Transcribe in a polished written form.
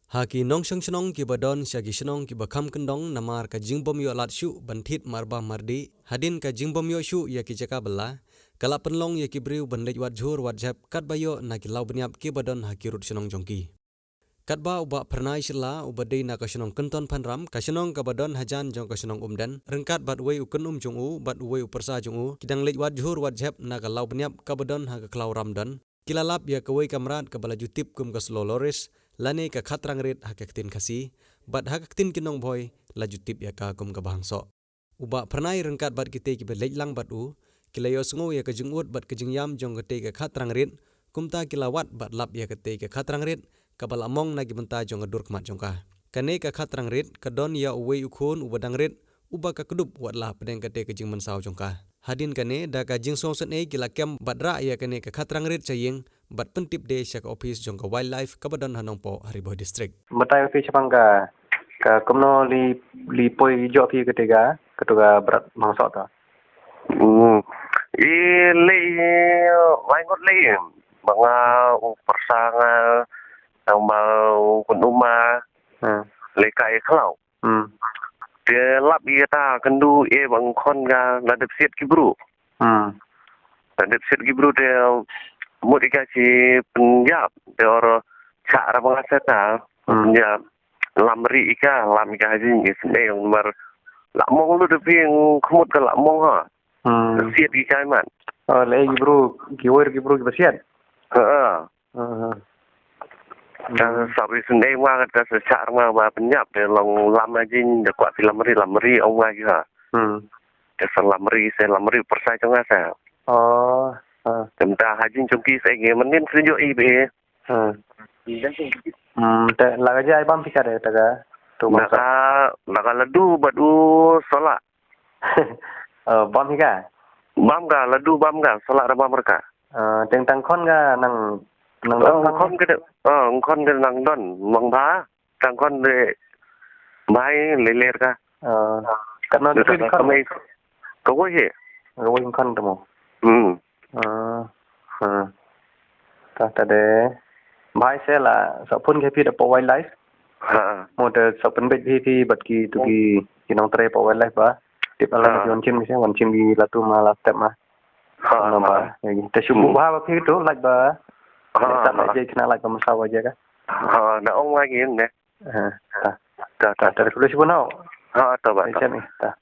Haki nong shang shnong ki badon syagi shnong ki bakham kendong namar ka jingbom yo lat shu banthit marba mardi hadin ka jingbom yo shu ya ki jaka bela kala penlong ya ki briu bandej wat jhur wat jap kat bayo na ki lau beniap ki badon haki rut shnong jongki kat ba uba pernai shila ubadei na ka shnong kenton phanram ka shnong ka badon hajan jong ka shnong umdan rengkat bat wei ukun jong u bat wei upersa jong u kidang lej wat jhur wat jap na ka lau beniap ka badon ha ka klau ramdan kilalap ya ka wei kamrat ka bala jutip kum ka slo loris lane ka khatrang ret hakaktin khasi bat hakaktin kinong boy laju tip ya ka kum ka bahangso uba pernai rengkat bat kite ki belej lang bat u kilayo sngo ya ka jungut bat ka jingyam jong kate ka khatrang ret kumta kilawat bat lap ya kate ka khatrang ret ka bal among na gimenta jong adur kmat jong ka kane ka khatrang ret ka don ya uwei ukhon ubadang ret uba ka kedup wat la pedeng kate ka jing mensau jong ka hadin kane da ka jing song sen e kila kem bat ra ya kane ka khatrang ret chayeng bat pentip de syak office jong ka wildlife ka badon hanong po Haribo district Matai fi chapang ka komno li poi jo fi ketiga ketuga berat mangso ta. I le wai ngot le banga persanga sama kunuma le kai khlau. Dia lap ia ta kendu e bang kon ga la de set kibru. La de set kibru de modika si penjab de oro cha ra bang asata penjab lamri ika lam ika haji ni sene yang mar lamong lu de ping khumut ka lamong ha. Siat di kaiman. Le gibru giwer gibru gibasiat. Dan sabi sendiri mah kata secara mah penyap de long lama jin de kuat lamri ông lagi ha. De lamri persai jong asa. Tentang haji jongki saya nge menin sejo ibe. Te laga jai bam pikar taga. Tu Naka ladu badu solat. Bam hika. Bam ga ladu bam ga solat rabam mereka. Tentang kon ga nang kon ke nang don mang ba tang kon de mai leler ka karena de kon ko wo he ko kon temo ta de mai se la sa pun ke pi de po wildlife mo de sa pun bet pi bat ki tu ki nong tre po wildlife ba tip ala jon chin mi se wan chin di latu ma la step ma ba te shubu ba pi tu like ba tak nak jadi kena like masalah aja kan? Nak orang lagi ni. Tak. Terus pun nak. Tak. Macam ni. Tak.